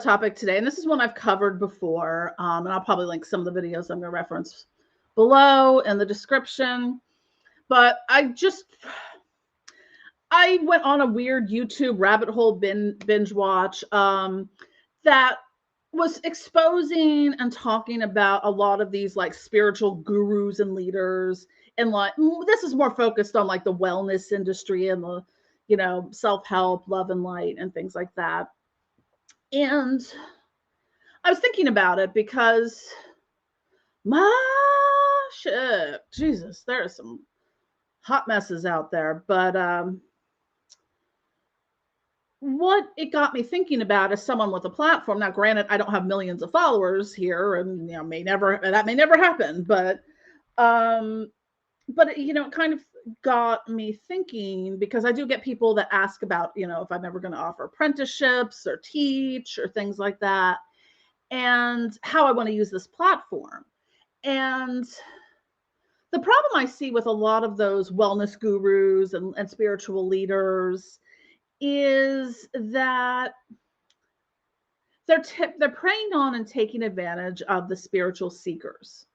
topic today, and this is one I've covered before, and I'll probably link some of the videos I'm going to reference below in the description. But I went on a weird YouTube rabbit hole binge watch that was exposing and talking about a lot of these like spiritual gurus and leaders, and like this is more focused on like the wellness industry and the self-help, love and light and things like that. And I was thinking about it because my shit, Jesus, there are some hot messes out there. But what it got me thinking about as someone with a platform. Now, granted, I don't have millions of followers here, and that may never happen. But it kind of got me thinking, because I do get people that ask about if I'm ever going to offer apprenticeships or teach or things like that, and how I want to use this platform. And the problem I see with a lot of those wellness gurus and spiritual leaders is that they're preying on and taking advantage of the spiritual seekers.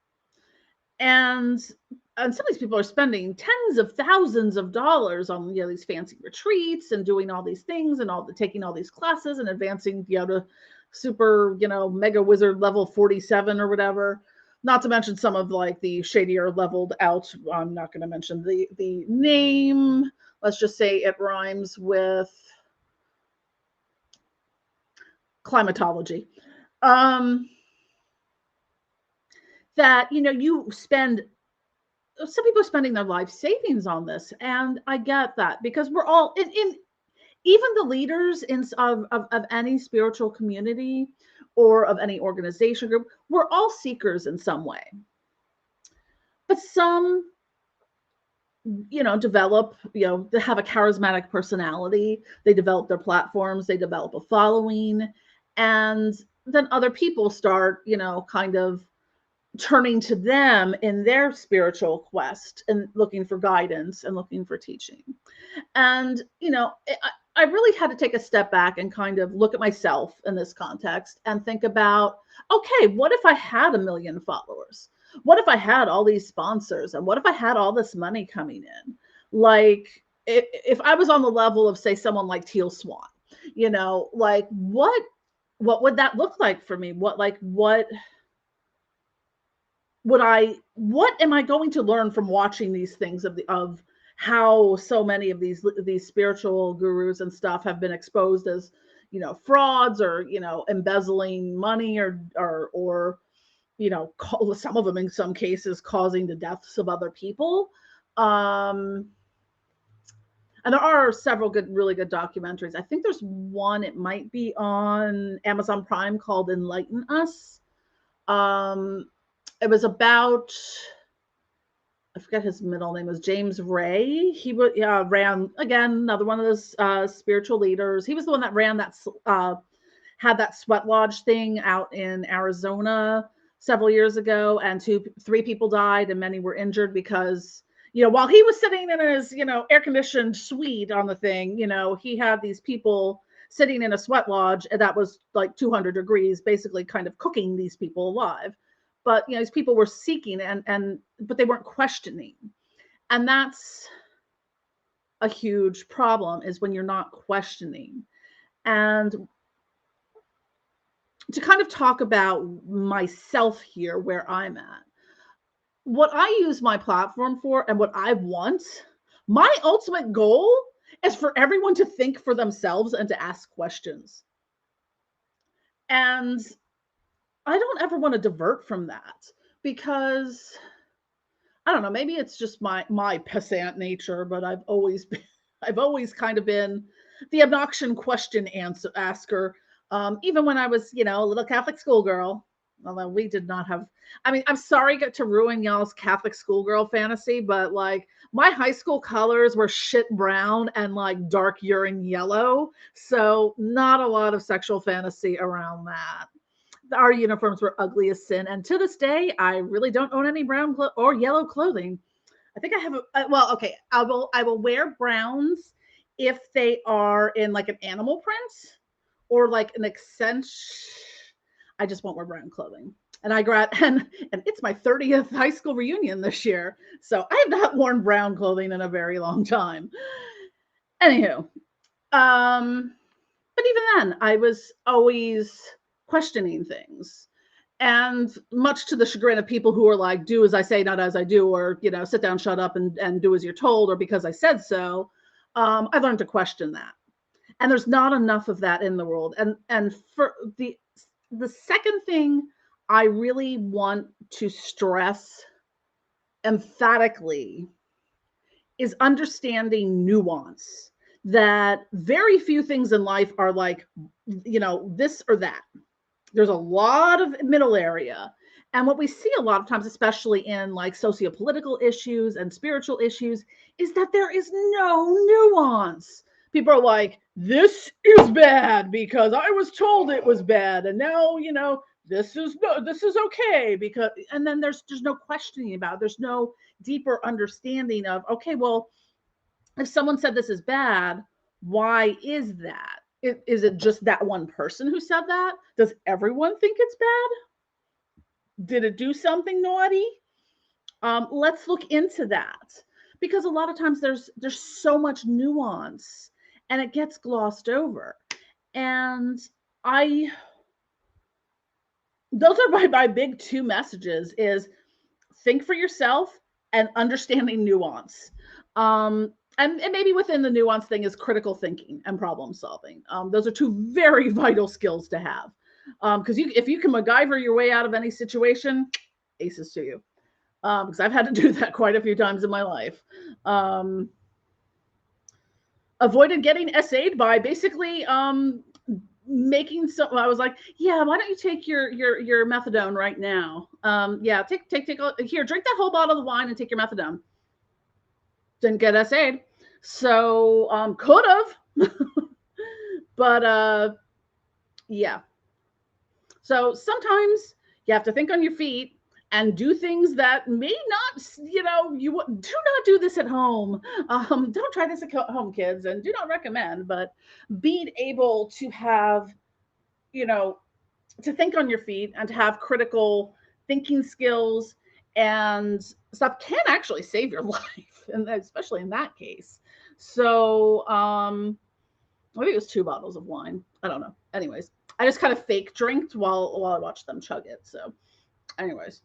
And some of these people are spending tens of thousands of dollars on these fancy retreats and doing all these things and taking all these classes and advancing to super mega wizard level 47 or whatever. Not to mention some of like the shadier leveled out. I'm not going to mention the name. Let's just say it rhymes with climatology. That you spend. Some people are spending their life savings on this, and I get that, because we're all in even the leaders of any spiritual community or of any organization group, we're all seekers in some way. But some develop, they have a charismatic personality, they develop their platforms, they develop a following, and then other people start kind of turning to them in their spiritual quest and looking for guidance and looking for teaching. And I really had to take a step back and kind of look at myself in this context and think about, okay, what if I had 1 million followers? What if I had all these sponsors? And what if I had all this money coming in? Like if I was on the level of, say, someone like Teal Swan, like what would that look like for me? What am I going to learn from watching these things of how so many of these spiritual gurus and stuff have been exposed as frauds, or embezzling money, or some of them in some cases causing the deaths of other people. And there are several really good documentaries. I think there's one, it might be on Amazon Prime, called Enlighten Us. It was about, I forget his middle name, was James Ray. He ran, again, another one of those spiritual leaders. He was the one that ran that, had that sweat lodge thing out in Arizona several years ago, and 3 people died and many were injured because, while he was sitting in his, air-conditioned suite on the thing, he had these people sitting in a sweat lodge that was like 200 degrees, basically kind of cooking these people alive. But these people were seeking but they weren't questioning. And that's a huge problem, is when you're not questioning. And to kind of talk about myself here, where I'm at, what I use my platform for and what I want, my ultimate goal is for everyone to think for themselves and to ask questions. And I don't ever want to divert from that, because I don't know, maybe it's just my pissant nature, but I've always kind of been the obnoxious question asker. Even when I was, a little Catholic schoolgirl, although we did not have, I'm sorry to ruin y'all's Catholic schoolgirl fantasy, but like my high school colors were shit brown and like dark urine yellow. So not a lot of sexual fantasy around that. Our uniforms were ugly as sin, and to this day, I really don't own any brown or yellow clothing. I think I have okay. I will wear browns if they are in like an animal print, or like an I just won't wear brown clothing. And and it's my 30th high school reunion this year. So I have not worn brown clothing in a very long time. Anywho, but even then, I was always questioning things. And much to the chagrin of people who are like, do as I say, not as I do, or, sit down, shut up, and do as you're told, or because I said so, I learned to question that. And there's not enough of that in the world. And for the second thing I really want to stress emphatically is understanding nuance. That very few things in life are like, this or that. There's a lot of middle area. And what we see a lot of times, especially in like socio-political issues and spiritual issues, is that there is no nuance. People are like, this is bad because I was told it was bad. And now, this is okay because, and then there's no questioning about it. There's no deeper understanding of, okay, well, if someone said this is bad, why is that? Is it just that one person who said that? Does everyone think it's bad? Did it do something naughty? Let's look into that, because a lot of times there's so much nuance and it gets glossed over. And those are my big two messages: is think for yourself and understanding nuance. And maybe within the nuance thing is critical thinking and problem solving. Those are two very vital skills to have. Because if you can MacGyver your way out of any situation, aces to you. Because I've had to do that quite a few times in my life. Avoided getting SA'd by basically making some. I was like, yeah, why don't you take your methadone right now? Yeah, take here, drink that whole bottle of wine and take your methadone. Didn't get SA'd. So could have. But yeah. So sometimes you have to think on your feet and do things that may not, do not do this at home. Don't try this at home, kids, and do not recommend. But being able to have, to think on your feet and to have critical thinking skills and stuff can actually save your life, and especially in that case. So maybe it was 2 bottles of wine. I don't know. Anyways, I just kind of fake drinked while I watched them chug it. So anyways,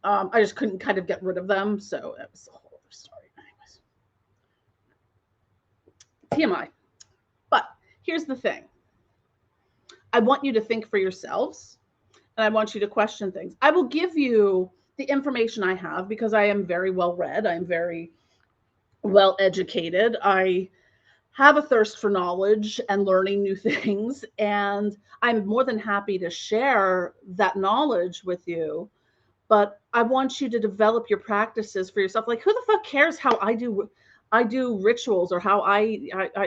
I just couldn't kind of get rid of them. So it was a whole other story. Anyways, TMI. But here's the thing. I want you to think for yourselves, and I want you to question things. I will give you the information I have because I am very well read. I am very well educated. I have a thirst for knowledge and learning new things, and I'm more than happy to share that knowledge with you. But I want you to develop your practices for yourself. Like, who the fuck cares how I do rituals or how I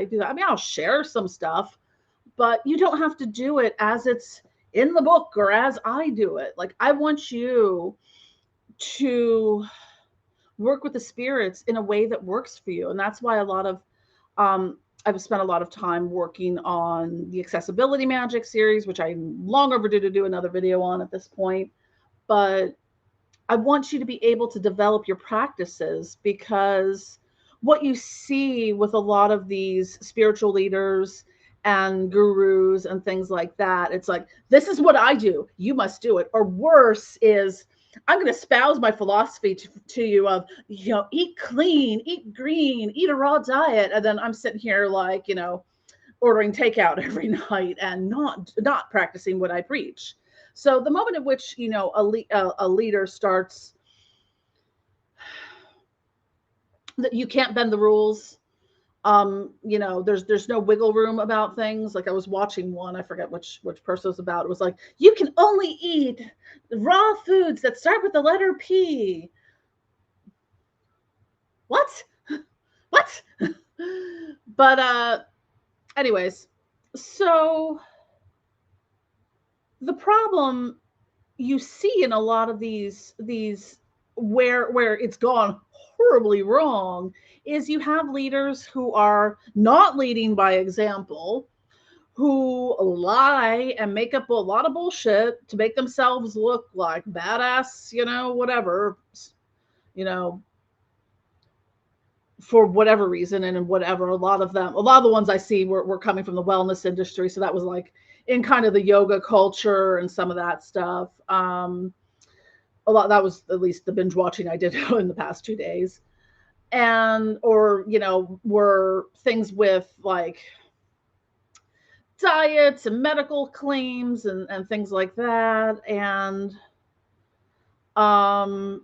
do that? I mean, I'll share some stuff, but you don't have to do it as it's in the book or as I do it. Like, I want you to work with the spirits in a way that works for you. And that's why I've spent a lot of time working on the accessibility magic series, which I'm long overdue to do another video on at this point. But I want you to be able to develop your practices, because what you see with a lot of these spiritual leaders and gurus and things like that, it's like, this is what I do, you must do it. Or worse is, I'm going to espouse my philosophy to you of, eat clean, eat green, eat a raw diet. And then I'm sitting here like, ordering takeout every night and not practicing what I preach. So the moment at which, a leader starts, that you can't bend the rules, there's no wiggle room about things. Like, I was watching one, I forget which person it was about. It was like, you can only eat raw foods that start with the letter P. What? But anyways, so the problem you see in a lot of these where it's gone horribly wrong is you have leaders who are not leading by example, who lie and make up a lot of bullshit to make themselves look like badass, whatever, you know, for whatever reason and whatever. A lot of the ones I see were coming from the wellness industry. So that was like in kind of the yoga culture and some of that stuff. A lot that was at least the binge watching I did in the past 2 days. And or, were things with like diets and medical claims and things like that. And um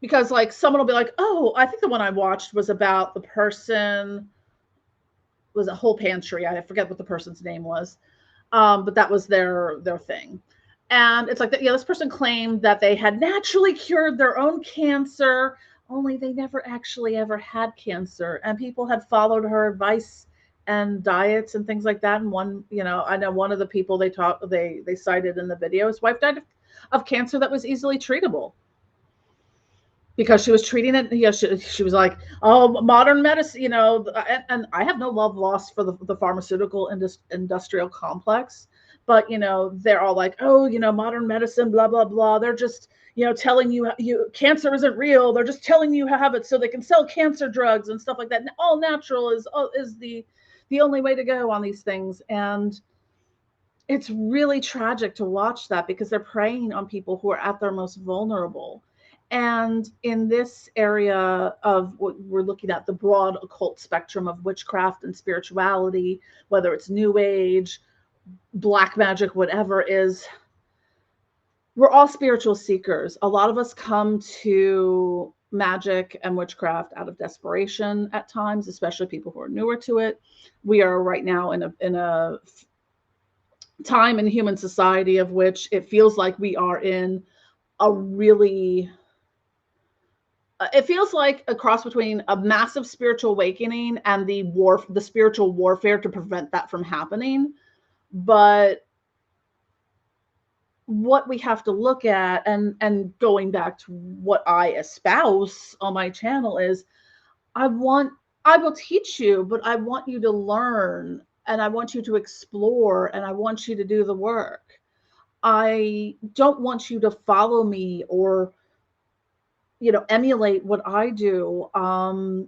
because like someone will be like, oh, I think the one I watched was about the person was a whole pantry. I forget what the person's name was. But that was their thing. And it's like that, yeah, this person claimed that they had naturally cured their own cancer, only they never actually ever had cancer. And people had followed her advice and diets and things like that. And one, I know one of the people they cited in the video, his wife died of cancer that was easily treatable because she was treating it. She was like, oh, modern medicine, and I have no love lost for the pharmaceutical industrial complex, but they're all like, oh, modern medicine, blah blah blah. They're just telling you cancer isn't real. They're just telling you how to have it so they can sell cancer drugs and stuff like that. And all natural is the only way to go on these things. And it's really tragic to watch that because they're preying on people who are at their most vulnerable. And in this area of what we're looking at, the broad occult spectrum of witchcraft and spirituality, whether it's new age, black magic, whatever, is we're all spiritual seekers. A lot of us come to magic and witchcraft out of desperation at times, especially people who are newer to it. We are right now in a time in human society of which it feels like we are in a really it feels like a cross between a massive spiritual awakening and the spiritual warfare to prevent that from happening. But what we have to look at, and going back to what I espouse on my channel, is I will teach you, but I want you to learn, and I want you to explore, and I want you to do the work. I don't want you to follow me or emulate what I do. I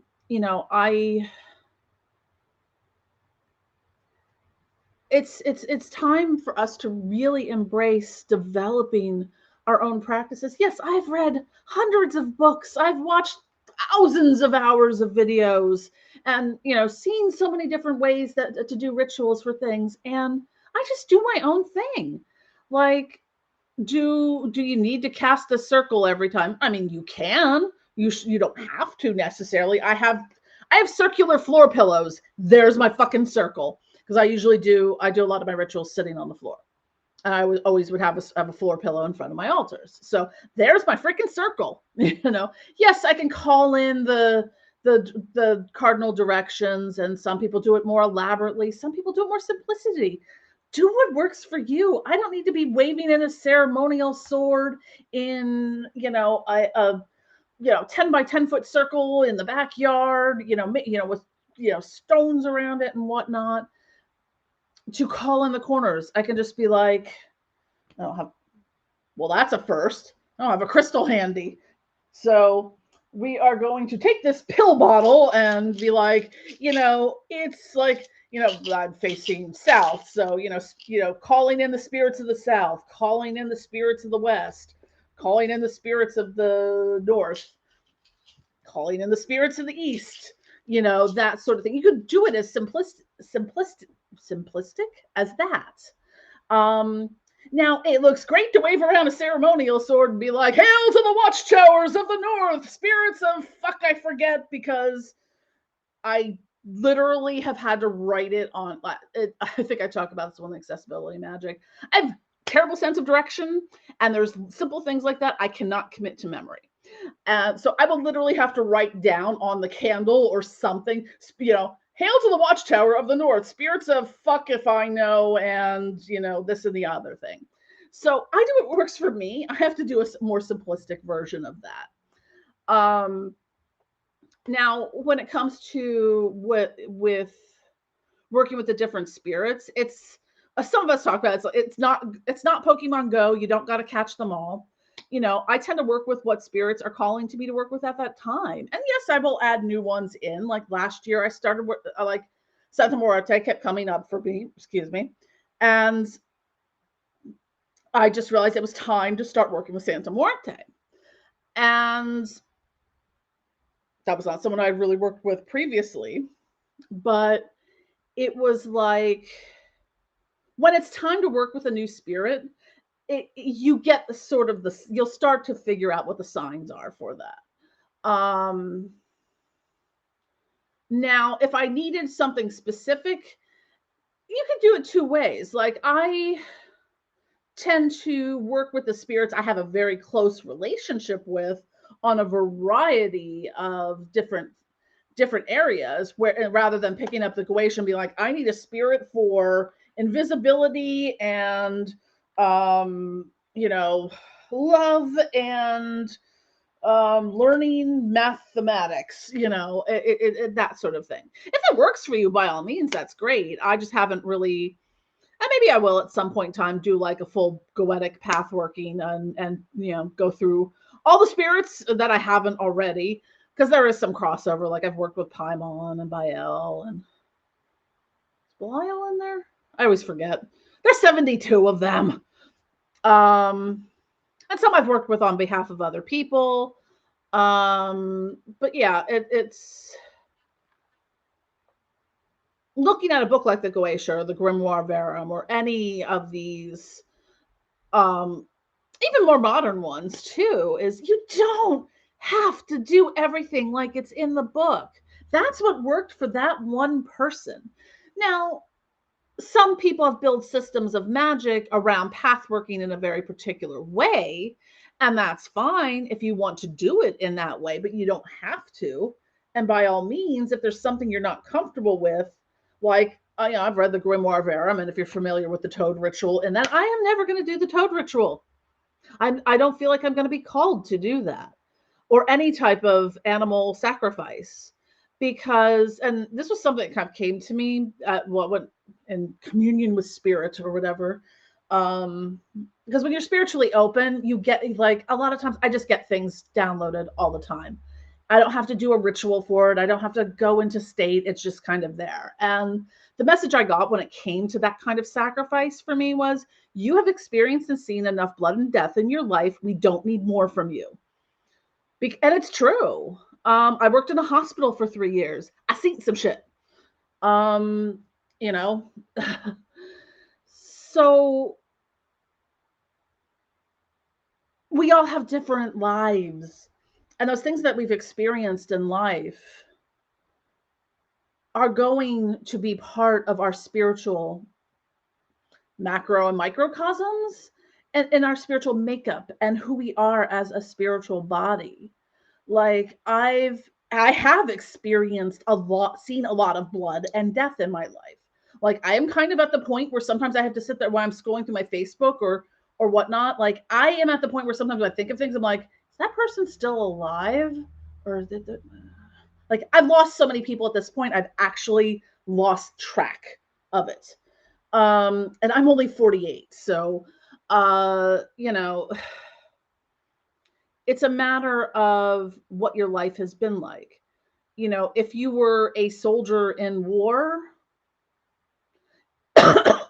it's time for us to really embrace developing our own practices. Yes, I've read hundreds of books. I've watched thousands of hours of videos and seen so many different ways that to do rituals for things, and I just do my own thing. Like, do you need to cast a circle every time? I mean, you can. You don't have to necessarily. I have circular floor pillows. There's my fucking circle, because I do a lot of my rituals sitting on the floor. And I always would have a floor pillow in front of my altars. So there's my freaking circle. Yes, I can call in the cardinal directions, and some people do it more elaborately. Some people do it more simplicity. Do what works for you. I don't need to be waving in a ceremonial sword in, a 10 by 10 foot circle in the backyard, with, stones around it and whatnot, to call in the corners. I can just be like, I don't have, well, that's a first. I don't have a crystal handy. So we are going to take this pill bottle and be like, it's like, I'm facing south. So, calling in the spirits of the south, calling in the spirits of the west, calling in the spirits of the north, calling in the spirits of the east, that sort of thing. You could do it as simplistic as that. Now, it looks great to wave around a ceremonial sword and be like, hail to the watchtowers of the north, spirits of fuck, I forget, because I literally have had to write it on. I think I talk about this one, accessibility magic. I have terrible sense of direction, and there's simple things like that I cannot commit to memory. So I will literally have to write down on the candle or something, hail to the watchtower of the north, spirits of fuck if I know, and, this and the other thing. So I do what works for me. I have to do a more simplistic version of that. Now, when it comes to with working with the different spirits, it's some of us talk about it's not Pokemon Go. You don't got to catch them all. I tend to work with what spirits are calling to me to work with at that time. And yes, I will add new ones in. Like last year, I started with like Santa Morte kept coming up for me. Excuse me, and I just realized it was time to start working with Santa Morte. And that was not someone I really worked with previously, but it was like when it's time to work with a new spirit, you get the sort of you'll start to figure out what the signs are for that. Now, if I needed something specific, you could do it two ways. Like I tend to work with the spirits I have a very close relationship with on a variety of different areas where rather than picking up the Goetia and be like, I need a spirit for invisibility and love and learning mathematics, that sort of thing. If it works for you, by all means, that's great. I just haven't really, and maybe I will at some point in time do like a full goetic path working and go through all the spirits that I haven't already, because there is some crossover. Like I've worked with Paimon and Bael and is Belial in there? I always forget. There's 72 of them. And some I've worked with on behalf of other people. But yeah, it's looking at a book like the Goetia or the Grimoire Verum or any of these, even more modern ones too, is you don't have to do everything like it's in the book. That's what worked for that one person. Now, some people have built systems of magic around pathworking in a very particular way, and that's fine if you want to do it in that way, but you don't have to. And by all means, if there's something you're not comfortable with, like I've read the Grimoire Verum, and if you're familiar with the Toad Ritual, and that I am never going to do the Toad Ritual. I don't feel like I'm going to be called to do that, or any type of animal sacrifice, because, and this was something that kind of came to me at what went in communion with spirit or whatever. Because when you're spiritually open, you get, like, a lot of times I just get things downloaded all the time. I don't have to do a ritual for it. I don't have to go into state. It's just kind of there. And the message I got when it came to that kind of sacrifice for me was, you have experienced and seen enough blood and death in your life. We don't need more from you. And it's true. I worked in a hospital for 3 years. I seen some shit. You know. So we all have different lives. And those things that we've experienced in life are going to be part of our spiritual macro and microcosms and in our spiritual makeup and who we are as a spiritual body. Like I have experienced a lot, seen a lot of blood and death in my life. Like I am kind of at the point where sometimes I have to sit there while I'm scrolling through my Facebook or whatnot. Like I am at the point where sometimes when I think of things, I'm like, is that person still alive? Or is it like I've lost so many people at this point, I've actually lost track of it. And I'm only 48, so it's a matter of what your life has been like. If you were a soldier in war, the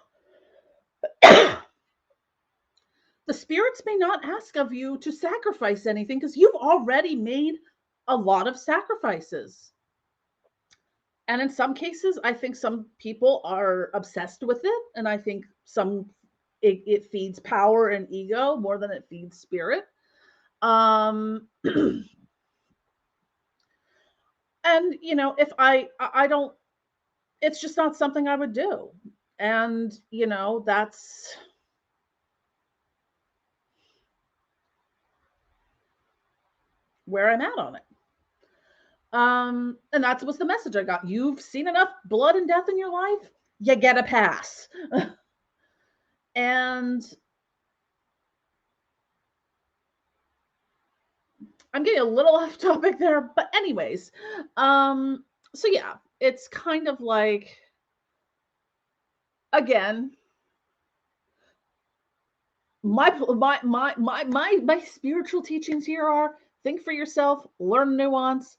spirits may not ask of you to sacrifice anything because you've already made a lot of sacrifices. And in some cases, I think some people are obsessed with it. And I think it feeds power and ego more than it feeds spirit. And if I don't, it's just not something I would do. And that's where I'm at on it. And that was the message I got. You've seen enough blood and death in your life, you get a pass. And I'm getting a little off topic there, but anyways, so yeah, it's kind of like, again, my spiritual teachings here are: think for yourself, learn nuance,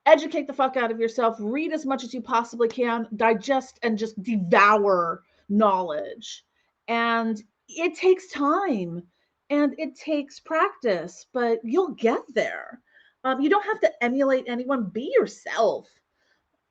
educate the fuck out of yourself, read as much as you possibly can, digest and just devour knowledge. And it takes time and it takes practice, but you'll get there. You don't have to emulate anyone. Be yourself,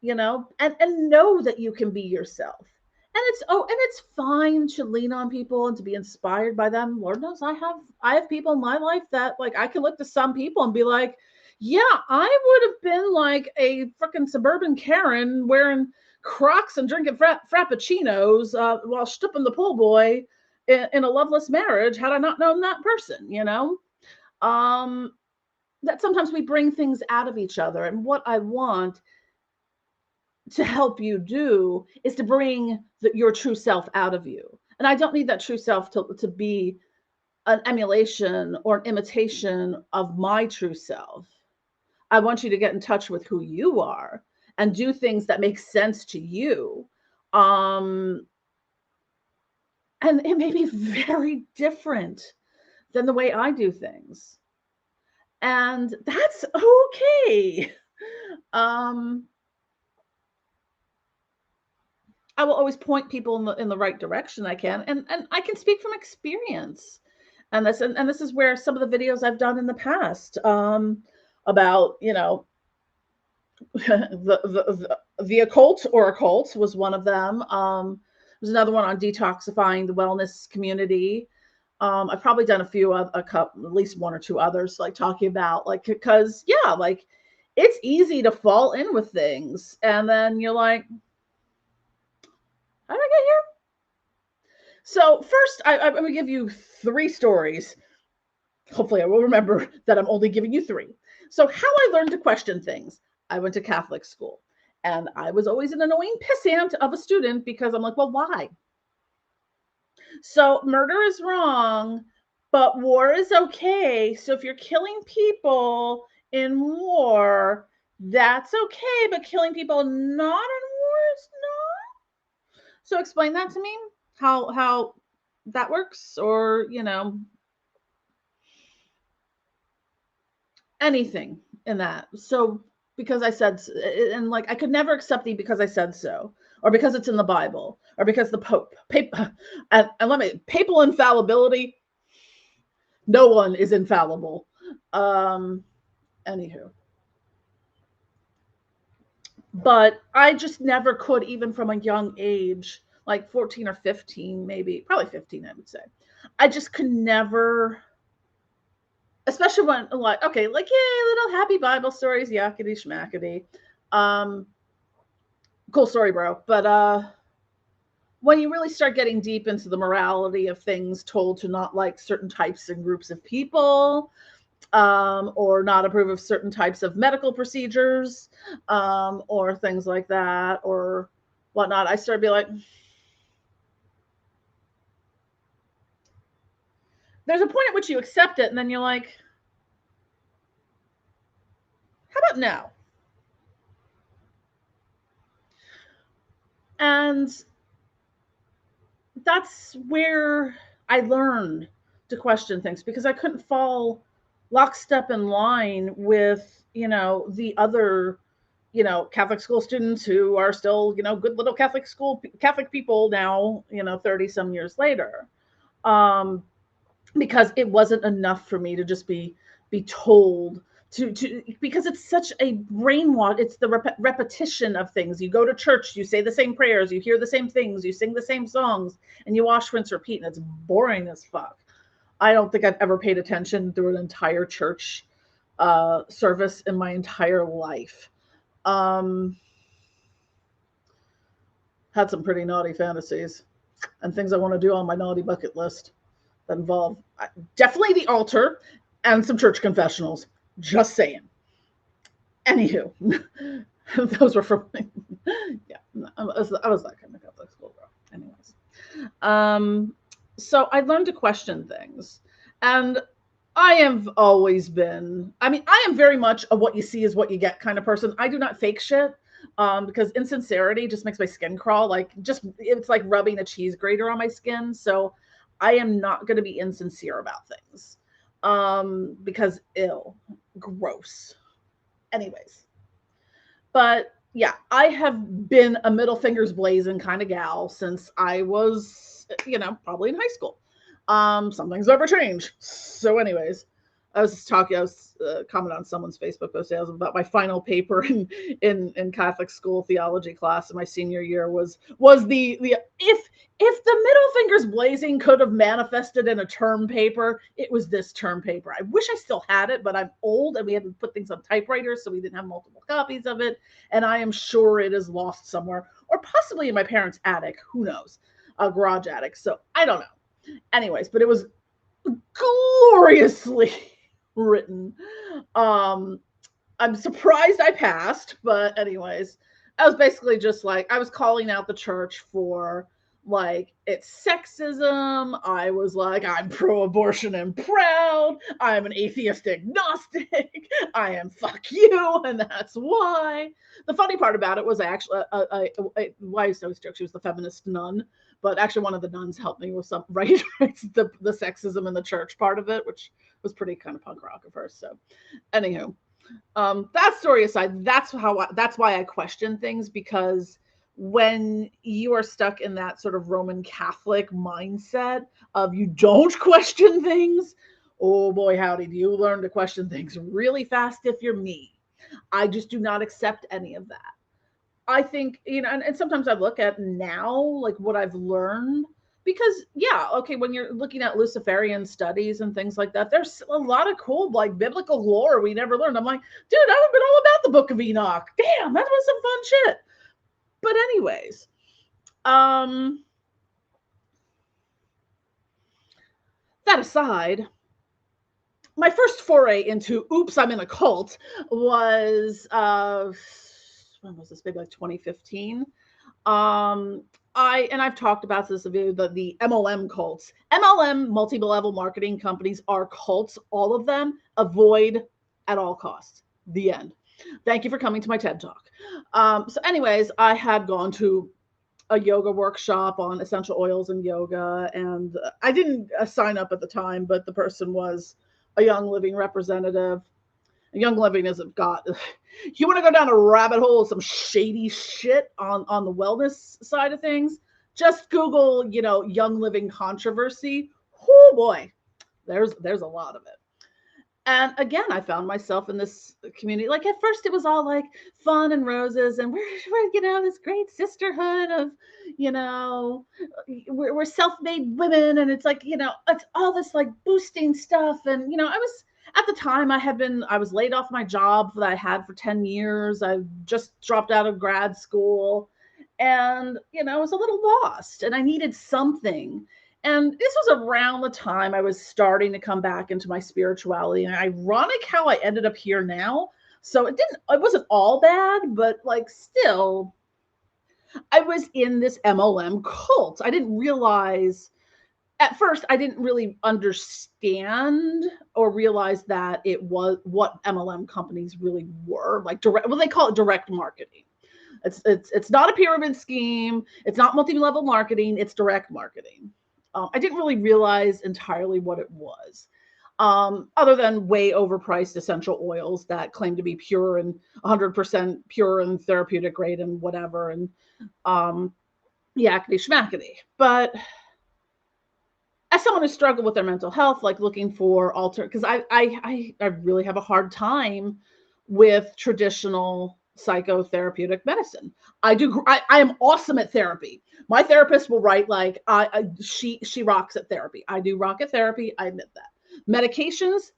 and know that you can be yourself. And it's fine to lean on people and to be inspired by them. Lord knows I have people in my life that, like, I can look to some people and be like, yeah, I would have been like a freaking suburban Karen wearing Crocs and drinking frappuccinos while stooping the pool boy in a loveless marriage had I not known that person. Um, that sometimes we bring things out of each other, and what I want to help you do is to bring your true self out of you. And I don't need that true self to be an emulation or an imitation of my true self. I want you to get in touch with who you are and do things that make sense to you. Um, and it may be very different than the way I do things. And that's okay. Um, I will always point people in the right direction I can, and I can speak from experience. And this is where some of the videos I've done in the past, about, the occult or occult was one of them. There's another one on detoxifying the wellness community. I've probably done a few, a couple, at least one or two others, like talking about, like, because yeah, like, it's easy to fall in with things, and then you're like, how did I get here? So first, I'm going to give you 3 stories. Hopefully, I will remember that I'm only giving you 3. So how I learned to question things. I went to Catholic school, and I was always an annoying pissant of a student because I'm like, well, why? So murder is wrong, but war is okay. So if you're killing people in war, that's okay, but killing people not in war is not. So explain that to me, how that works, or anything in that. So because I said, and like, I could never accept the because I said so, or because it's in the Bible, or because the Pope, and let me, papal infallibility. No one is infallible. Um, Anywho, but I just never could, even from a young age, like 14 or 15, maybe, probably 15, I would say. I just could never, especially when, like, okay, like, yay, little happy Bible stories, yakety schmackety. Um, cool story, bro. But when you really start getting deep into the morality of things, told to not like certain types and groups of people, or not approve of certain types of medical procedures, or things like that, or whatnot, I started to be like, there's a point at which you accept it, and then you're like, how about now? And that's where I learned to question things, because I couldn't fall lockstep in line with, the other, Catholic school students who are still, good little Catholic people now, 30 some years later. Um, because it wasn't enough for me to just be told to, because it's such a brainwash. It's the repetition of things. You go to church, you say the same prayers, you hear the same things, you sing the same songs, and you wash, rinse, repeat, and it's boring as fuck. I don't think I've ever paid attention through an entire church service in my entire life. um had some pretty naughty fantasies and things I want to do on my naughty bucket list that involve, definitely the altar and some church confessionals. Just saying. Anywho, those were from, yeah, I was that kind of Catholic school girl. Anyways, so I learned to question things, and I have always been, I mean, I am very much a what you see is what you get kind of person. I do not fake shit. Because insincerity just makes my skin crawl. Like just it's like rubbing a cheese grater on my skin. So I am not going to be insincere about things. Because ill, gross. Anyways, but yeah, I have been a middle fingers blazing kind of gal since I was, probably in high school. Some things never change. So, anyways, I was commenting on someone's Facebook post about my final paper in Catholic school theology class in my senior year was the if the middle fingers blazing could have manifested in a term paper, it was this term paper. I wish I still had it, but I'm old and we had to put things on typewriters, so we didn't have multiple copies of it. And I am sure it is lost somewhere, or possibly in my parents' attic. Who knows? A garage attic. So I don't know. Anyways, but it was gloriously written. I'm surprised I passed, but anyways, I was basically just like I was calling out the church for like it's sexism. I was like, I'm pro-abortion and proud. I'm an atheist agnostic. I am fuck you, and that's why. The funny part about it was actually why is so strict? She was the feminist nun, but actually one of the nuns helped me with some right the sexism in the church part of it, which was pretty kind of punk rock at first. So, anywho, that story aside, that's why I question things, because when you are stuck in that sort of Roman Catholic mindset of you don't question things, oh boy, howdy, do you learn to question things really fast if you're me. I just do not accept any of that. I think, and sometimes I look at now, like what I've learned, because yeah, okay, when you're looking at Luciferian studies and things like that, there's a lot of cool, like biblical lore we never learned. I'm like, dude, I've been all about the Book of Enoch. Damn, that was some fun shit. But anyways, that aside, my first foray into oops, I'm in a cult was when was this? Maybe like 2015. I've talked about this the MLM cults. MLM, multi-level marketing companies, are cults. All of them. Avoid at all costs. The end. Thank you for coming to my TED Talk. So anyways, I had gone to a yoga workshop on essential oils and yoga, and I didn't sign up at the time, but the person was a Young Living representative. Young Living isn't got. You want to go down a rabbit hole of some shady shit on the wellness side of things? Just Google, Young Living controversy. Oh boy, there's a lot of it. And again, I found myself in this community. Like at first, it was all like fun and roses, and we're this great sisterhood of, we're self-made women, and it's like it's all this like boosting stuff. And I was at the time I was laid off my job that I had for 10 years. I just dropped out of grad school, and I was a little lost, and I needed something. And this was around the time I was starting to come back into my spirituality. And ironic how I ended up here now. So it wasn't all bad, but like still, I was in this MLM cult. I didn't realize at first, I didn't really understand or realize that it was what MLM companies really were, like direct. Well, they call it direct marketing. It's not a pyramid scheme. It's not multi-level marketing. It's direct marketing. I didn't really realize entirely what it was, other than way overpriced essential oils that claim to be pure and 100% pure and therapeutic grade and whatever, and yakety schmackety. But as someone who struggled with their mental health, like looking for because I really have a hard time with traditional psychotherapeutic medicine. I am awesome at therapy. My therapist will write like she rocks at therapy. I do rock at therapy. I admit that. Medications,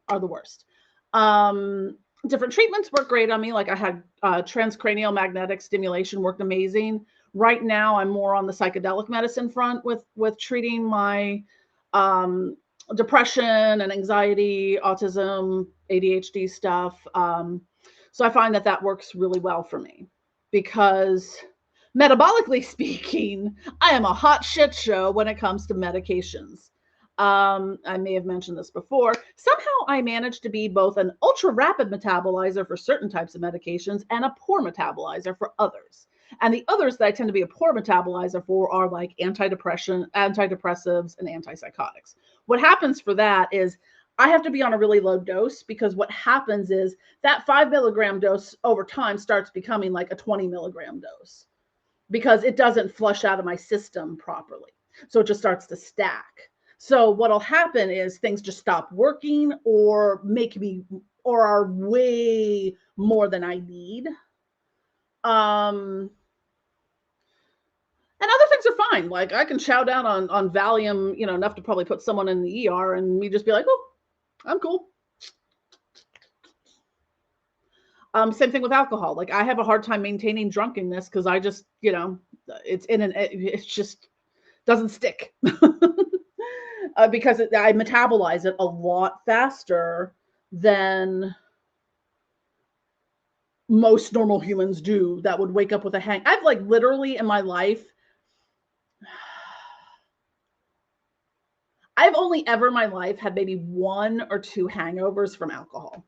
are the worst. Different treatments work great on me. Like I had transcranial magnetic stimulation worked amazing. Right now, I'm more on the psychedelic medicine front with treating my depression and anxiety, autism, ADHD stuff. So I find that works really well for me because metabolically speaking, I am a hot shit show when it comes to medications. I may have mentioned this before. Somehow I managed to be both an ultra rapid metabolizer for certain types of medications and a poor metabolizer for others. And the others that I tend to be a poor metabolizer for are like antidepressants, and antipsychotics. What happens for that is I have to be on a really low dose, because what happens is that 5 milligram dose over time starts becoming like a 20 milligram dose, because it doesn't flush out of my system properly. So it just starts to stack. So what'll happen is things just stop working, or make me, or are way more than I need. And other things are fine. Like I can chow down on Valium, enough to probably put someone in the ER, and me just be like, oh, I'm cool. Same thing with alcohol. Like I have a hard time maintaining drunkenness, because I just, it just doesn't stick. Because I metabolize it a lot faster than most normal humans do that would wake up with a hang. I've like literally in my life, I've only ever in my life had maybe 1 or 2 hangovers from alcohol.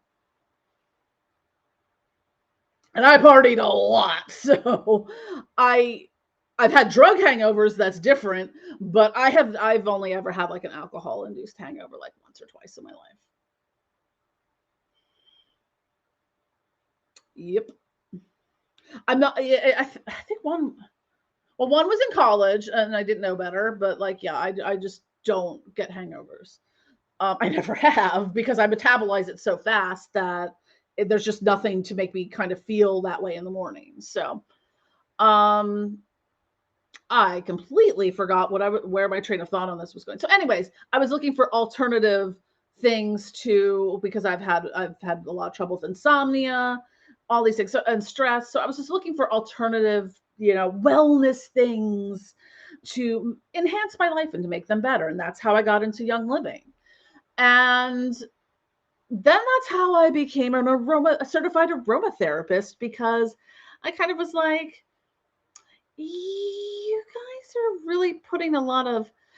And I partied a lot. So I've had drug hangovers, that's different, but I've only ever had like an alcohol induced hangover like once or twice in my life. Yep. I'm not, I think one was in college and I didn't know better, but like, yeah, I just don't get hangovers. I never have, because I metabolize it so fast that there's just nothing to make me kind of feel that way in the morning. So, I completely forgot where my train of thought on this was going. So, anyways, I was looking for alternative things because I've had a lot of trouble with insomnia, all these things, and stress. So I was just looking for alternative, wellness things to enhance my life and to make them better. And that's how I got into Young Living. And then that's how I became a certified aromatherapist, because I kind of was like, you guys are really putting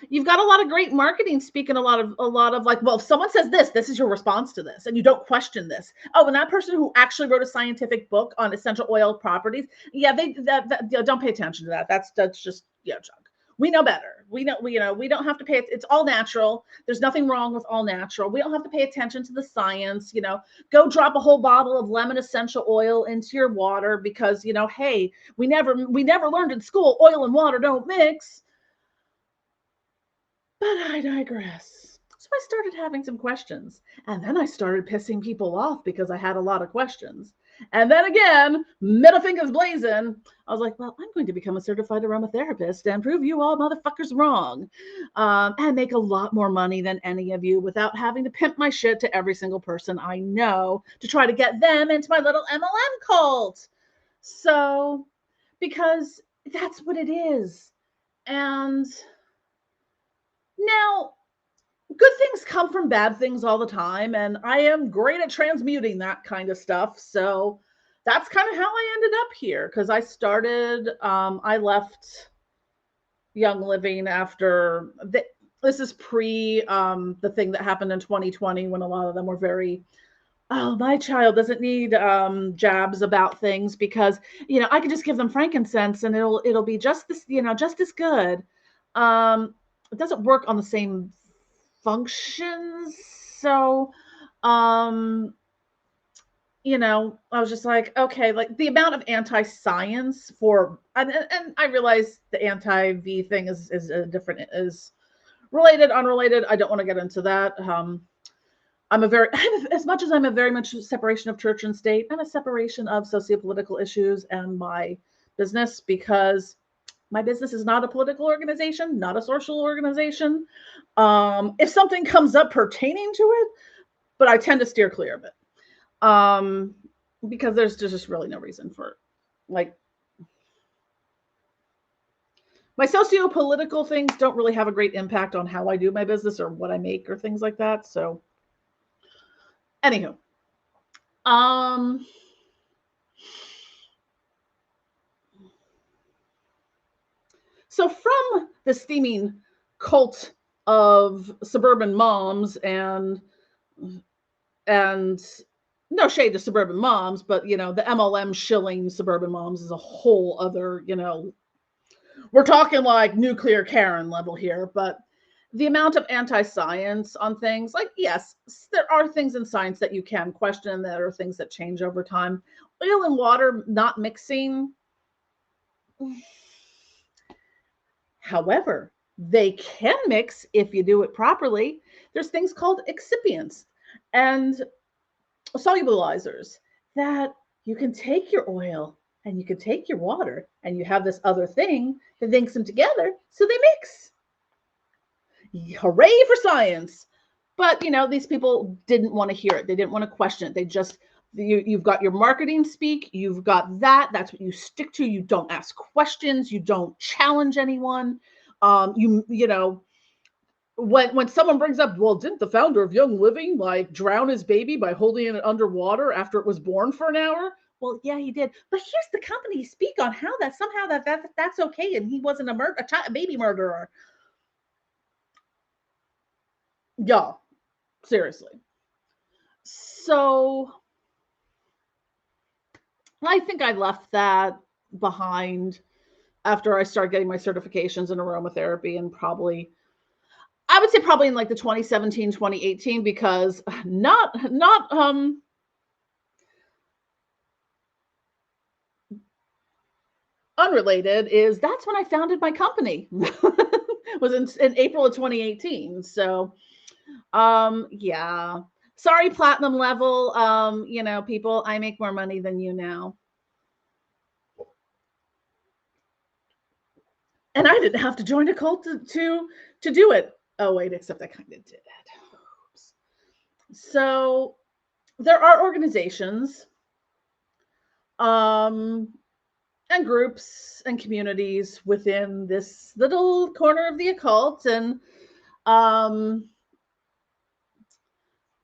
you've got a lot of great marketing, speaking a lot of like, well, if someone says this is your response to this, and you don't question this. Oh, and that person who actually wrote a scientific book on essential oil properties, yeah, don't pay attention to that. That's just junk. We know better. We don't have to pay it. It's all natural. There's nothing wrong with all natural. We don't have to pay attention to the science. Go drop a whole bottle of lemon essential oil into your water, because, hey, we never learned in school oil and water don't mix. But I digress. So I started having some questions, and then I started pissing people off because I had a lot of questions. And then again, middle fingers blazing, I was like, well, I'm going to become a certified aromatherapist and prove you all motherfuckers wrong, and make a lot more money than any of you without having to pimp my shit to every single person I know to try to get them into my little MLM cult. So, because that's what it is. And now, good things come from bad things all the time, and I am great at transmuting that kind of stuff. So that's kind of how I ended up here, because I left Young Living after this is pre the thing that happened in 2020, when a lot of them were very, oh, my child doesn't need jabs about things, because I can just give them frankincense and it'll be just this, just as good. It doesn't work on the same functions. So, I was just like, okay, like the amount of anti-science and I realize the anti-V thing is is related, unrelated. I don't want to get into that. As much as I'm a very much separation of church and state, I'm a separation of sociopolitical issues and my business, because my business is not a political organization, not a social organization. If something comes up pertaining to it, but I tend to steer clear of it, because there's just really no reason for it. Like, my socio-political things don't really have a great impact on how I do my business or what I make or things like that. So, anywho, so from the steaming cult of suburban moms and no shade to suburban moms, but the MLM shilling suburban moms is a whole other, we're talking like nuclear Karen level here, but the amount of anti-science on things, like, yes, there are things in science that you can question, and there are things that change over time. Oil and water not mixing. However, they can mix if you do it properly. There's things called excipients and solubilizers that you can take your oil and you can take your water and you have this other thing that links them together so they mix. Hooray for science. But these people didn't want to hear it. They didn't want to question it. They just, you've got your marketing speak, you've got that's what you stick to. You don't ask questions, you don't challenge anyone. When someone brings up, well, didn't the founder of Young Living like drown his baby by holding it underwater after it was born for an hour? Well, yeah, he did. But here's the company speak on how that somehow that's okay, and he wasn't a baby murderer. Yeah, seriously. So I think I left that behind after I started getting my certifications in aromatherapy, and I would say probably in like the 2017, 2018, because not unrelated is that's when I founded my company. Was in April of 2018. So yeah. Sorry, platinum level. People, I make more money than you now. And I didn't have to join a cult to do it. Oh wait, except I kind of did. Oops. So there are organizations, and groups and communities within this little corner of the occult, and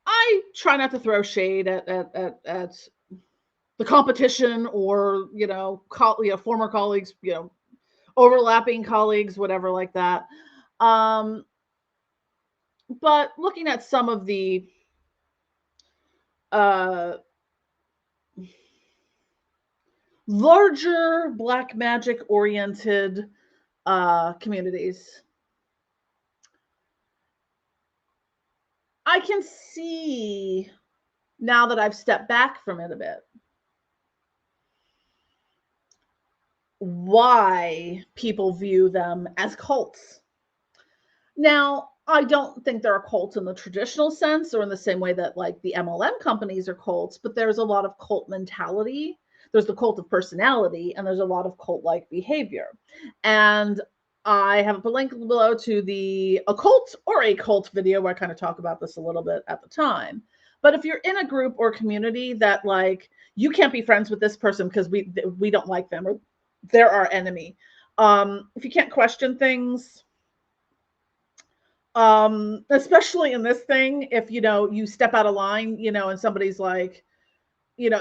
I try not to throw shade at the competition, or former colleagues, overlapping colleagues, whatever like that. But looking at some of the uh, larger black magic oriented communities, I can see now that I've stepped back from it a bit why people view them as cults. Now, I don't think they're a cult in the traditional sense or in the same way that like the MLM companies are cults, but there's a lot of cult mentality. There's the cult of personality, and there's a lot of cult like behavior. And I have a link below to the occult or a cult video where I kind of talk about this a little bit at the time. But if you're in a group or community that like you can't be friends with this person because we don't like them, or they're our enemy. If you can't question things, especially in this thing, if you step out of line, and somebody's like,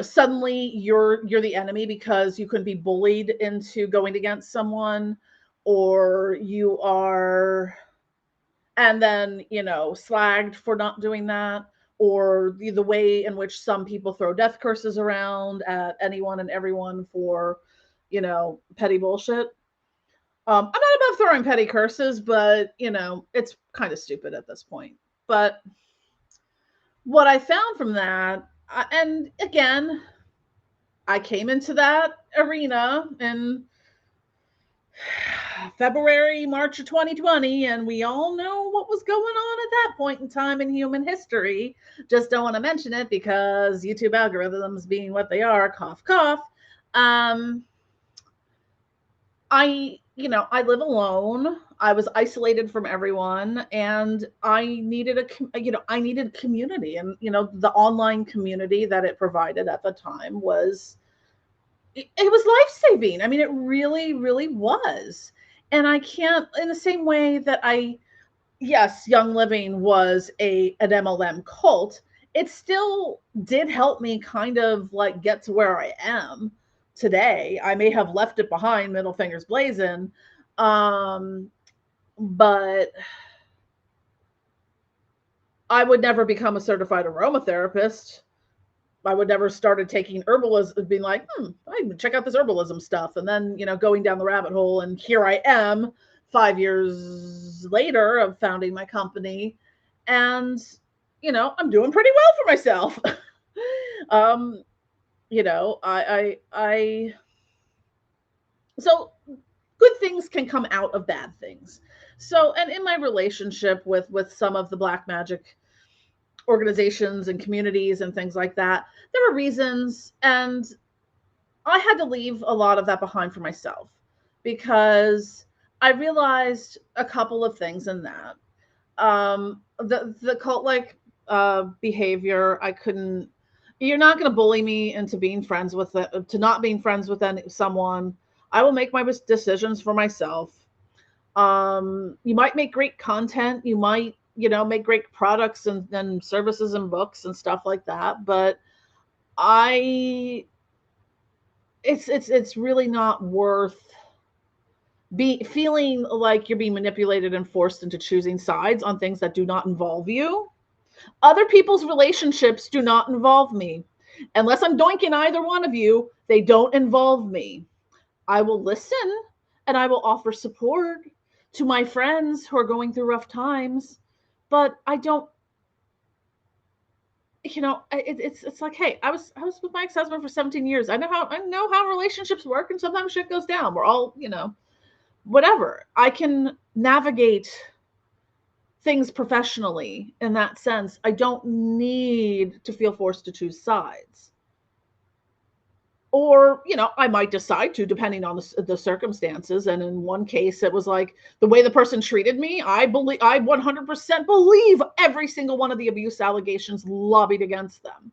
suddenly you're the enemy because you couldn't be bullied into going against someone, or you are, and then slagged for not doing that, or the way in which some people throw death curses around at anyone and everyone for petty bullshit. I'm not above throwing petty curses, but it's kind of stupid at this point. But what I found from that, and again, I came into that arena in February, March of 2020, and we all know what was going on at that point in time in human history. Just don't want to mention it because YouTube algorithms being what they are, cough, cough. I live alone. I was isolated from everyone, and I needed a community, and the online community that it provided at the time was was life-saving. I mean, it really, really was. And I can't, in the same way that yes, Young Living was an MLM cult, it still did help me kind of like get to where I am today. I may have left it behind, middle fingers blazing, but I would never become a certified aromatherapist. I would never started taking herbalism, being like, I check out this herbalism stuff, and then going down the rabbit hole. And here I am, 5 years later of founding my company, and I'm doing pretty well for myself. um, I so good things can come out of bad things. So, and in my relationship with some of the black magic organizations and communities and things like that, there were reasons, and I had to leave a lot of that behind for myself because I realized a couple of things in that. The cult like behavior, I couldn't. You're not going to bully me into being friends with it, to not being friends with someone. I will make my decisions for myself. You might make great content. You might, make great products and services and books and stuff like that. But I, it's really not worth feeling like you're being manipulated and forced into choosing sides on things that do not involve you. Other people's relationships do not involve me. Unless I'm doinking either one of you, they don't involve me. I will listen and I will offer support to my friends who are going through rough times, but I don't. It's like, hey, I was with my ex-husband for 17 years. I know how relationships work, and sometimes shit goes down. We're all, whatever. I can navigate things professionally in that sense. I don't need to feel forced to choose sides. Or, I might decide to, depending on the circumstances. And in one case, it was like the way the person treated me. I 100% believe every single one of the abuse allegations lobbied against them.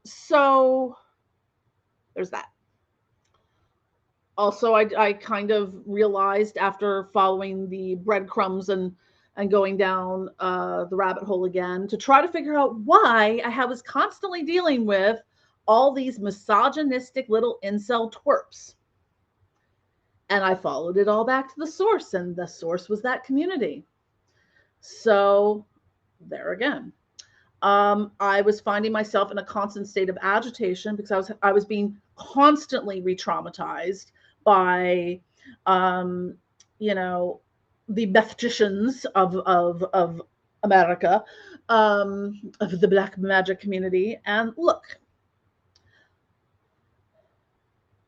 So there's that. Also, I kind of realized after following the breadcrumbs and going down the rabbit hole again to try to figure out why I was constantly dealing with all these misogynistic little incel twerps. And I followed it all back to the source, and the source was that community. So there again. I was finding myself in a constant state of agitation because I was being constantly re-traumatized by, the magicians of America, of the black magic community. And look,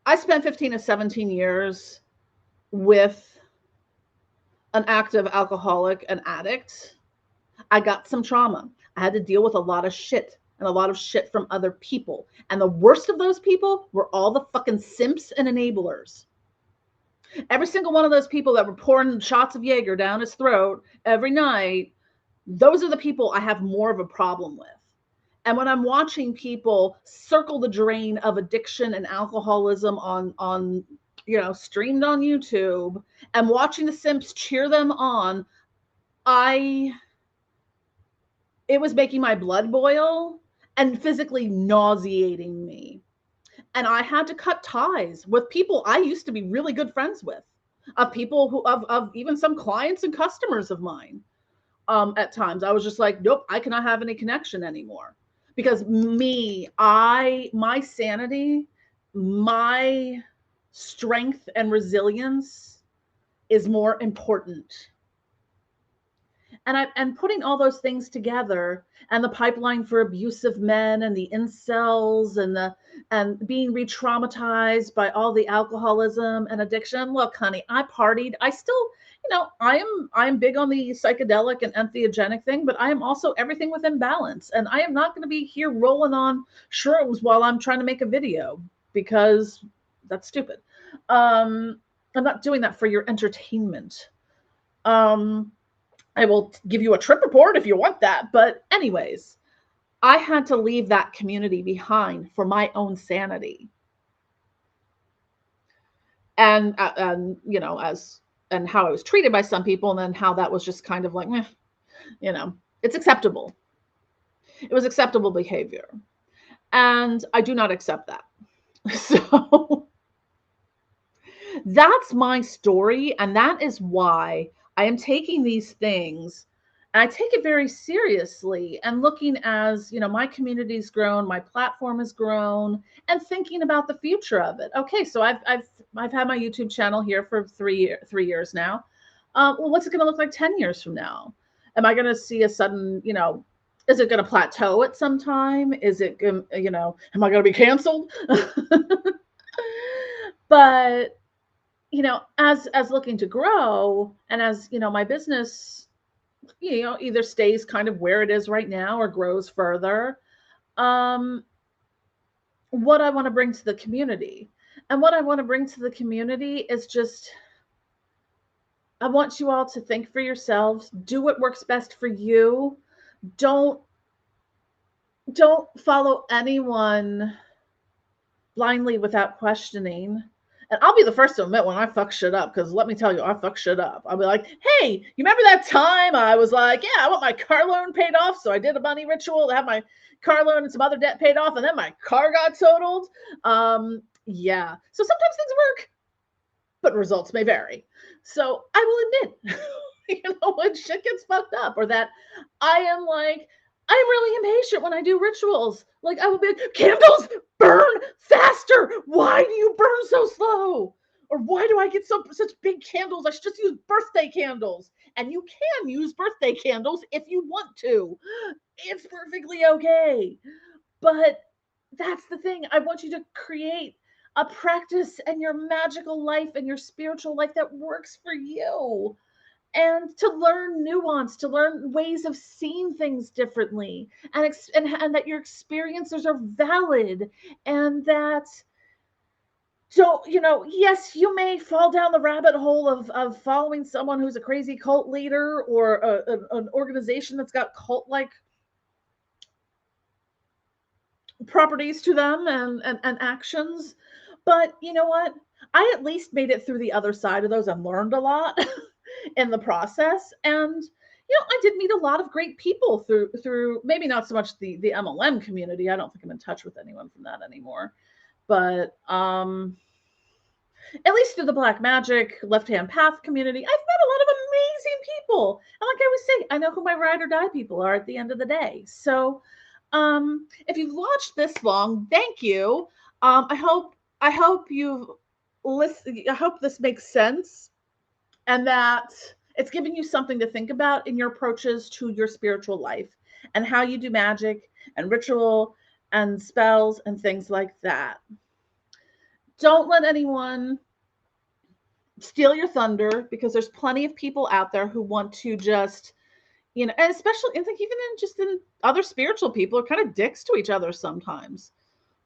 I spent 15 to 17 years with an active alcoholic and addict. I got some trauma. I had to deal with a lot of shit and a lot of shit from other people. And the worst of those people were all the fucking simps and enablers. Every single one of those people that were pouring shots of Jaeger down his throat every night, those are the people I have more of a problem with. And when I'm watching people circle the drain of addiction and alcoholism on streamed on YouTube, and watching the simps cheer them on, it was making my blood boil and physically nauseating me. And I had to cut ties with people I used to be really good friends with, of people who, of even some clients and customers of mine. At times I was just like, nope, I cannot have any connection anymore, because my sanity, my strength and resilience is more important. And putting all those things together, and the pipeline for abusive men and the incels and being re-traumatized by all the alcoholism and addiction. Look, honey, I partied. I still, I'm big on the psychedelic and entheogenic thing, but I am also everything within balance. And I am not going to be here rolling on shrooms while I'm trying to make a video, because that's stupid. I'm not doing that for your entertainment. I will give you a trip report if you want that. But anyways, I had to leave that community behind for my own sanity. And and how I was treated by some people, and then how that was just kind of like, it's acceptable. It was acceptable behavior. And I do not accept that. So that's my story. And that is why I am taking these things and I take it very seriously and looking as, my community's grown, my platform has grown, and thinking about the future of it. Okay, so I've had my YouTube channel here for 3 years now. Well, what's it going to look like 10 years from now? Am I going to see a sudden, is it going to plateau at some time? Is it, am I going to be canceled? But as looking to grow, and as my business either stays kind of where it is right now or grows further, um what I want to bring to the community, and what I want to bring to the community is just, I want you all to think for yourselves, do what works best for you. Don't don't follow anyone blindly without questioning. And I'll be the first to admit when I fuck shit up, because let me tell you, I fuck shit up. I'll be like, hey, you remember that time I was like, yeah, I want my car loan paid off, so I did a money ritual to have my car loan and some other debt paid off, and then my car got totaled. Yeah. So sometimes things work, but results may vary. So I will admit, when shit gets fucked up, or that I am like, I'm really impatient when I do rituals. Like, I will be like, candles burn faster. Why do you burn so slow? Or why do I get such big candles? I should just use birthday candles. And you can use birthday candles if you want to. It's perfectly okay. But that's the thing. I want you to create a practice and your magical life and your spiritual life that works for you, and to learn nuance, to learn ways of seeing things differently, and that your experiences are valid, and that, so yes, you may fall down the rabbit hole of following someone who's a crazy cult leader, or an organization that's got cult like properties to them, and actions. But you know what? I at least made it through the other side of those and learned a lot in the process. And I did meet a lot of great people through maybe not so much the MLM community. I don't think I'm in touch with anyone from that anymore. But at least through the Black Magic Left Hand Path community, I've met a lot of amazing people. And like I always say, I know who my ride or die people are at the end of the day. So if you've watched this long, thank you. I hope you've listened. I hope this makes sense, and that it's giving you something to think about in your approaches to your spiritual life, and how you do magic and ritual and spells and things like that. Don't let anyone steal your thunder, because there's plenty of people out there who want to just, and especially, I think, even in other spiritual people are kind of dicks to each other sometimes.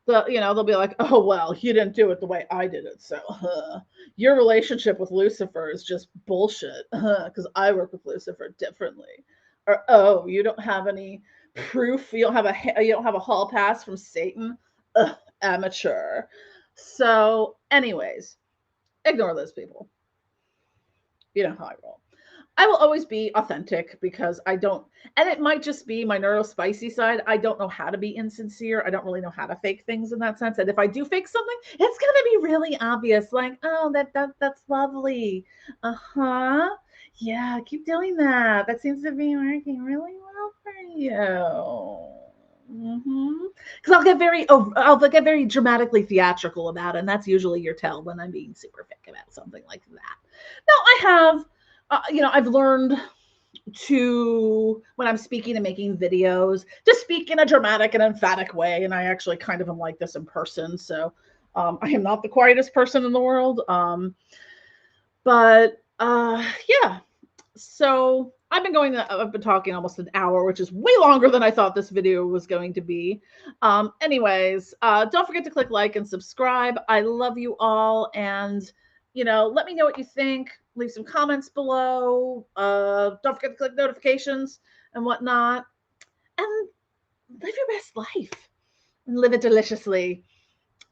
They'll be like, oh, well, you didn't do it the way I did it, so your relationship with Lucifer is just bullshit, because I work with Lucifer differently. Or, oh, you don't have any proof, you don't have a hall pass from Satan. Amateur. So anyways, ignore those people. You know how I roll. I will always be authentic, because I don't, and it might just be my neurospicy side. I don't know how to be insincere. I don't really know how to fake things in that sense. And if I do fake something, it's going to be really obvious. Like, oh, that's lovely. Uh-huh. Yeah, keep doing that. That seems to be working really well for you. Because I'll get very dramatically theatrical about it, and that's usually your tell when I'm being super fake about something like that. Now, I have I've learned to, when I'm speaking and making videos, to speak in a dramatic and emphatic way. And I actually kind of am like this in person. So I am not the quietest person in the world. Yeah. So I've been talking almost an hour, which is way longer than I thought this video was going to be. Anyways, don't forget to click like and subscribe. I love you all. And let me know what you think. Leave some comments below. Don't forget to click notifications and whatnot. And live your best life. And live it deliciously.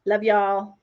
Love y'all.